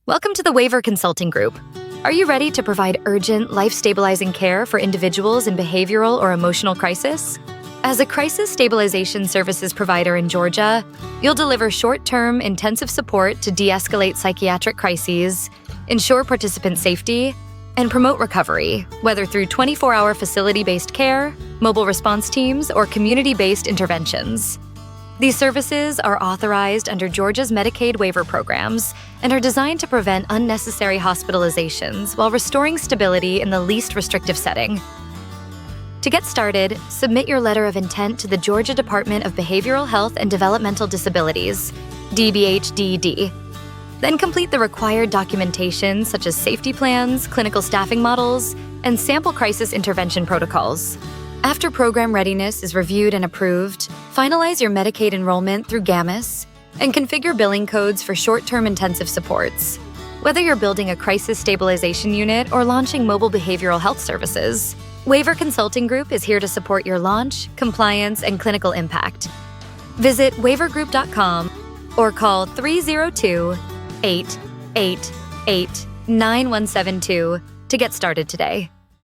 Welcome to the Waiver Consulting Group. Are you ready to provide urgent, life-stabilizing care for individuals in behavioral or emotional crisis? As a crisis stabilization services provider in Georgia, you'll deliver short-term, intensive support to de-escalate psychiatric crises, ensure participant safety, and promote recovery, whether through 24-hour facility-based care, mobile response teams, or community-based interventions. These services are authorized under Georgia's Medicaid waiver programs and are designed to prevent unnecessary hospitalizations while restoring stability in the least restrictive setting. To get started, submit your letter of intent to the Georgia Department of Behavioral Health and Developmental Disabilities, DBHDD. Then complete the required documentation such as safety plans, clinical staffing models, and sample crisis intervention protocols. After program readiness is reviewed and approved, finalize your Medicaid enrollment through GAMIS and configure billing codes for short-term intensive supports. Whether you're building a crisis stabilization unit or launching mobile behavioral health services, Waiver Consulting Group is here to support your launch, compliance, and clinical impact. Visit waivergroup.com or call 302-888-9172 to get started today.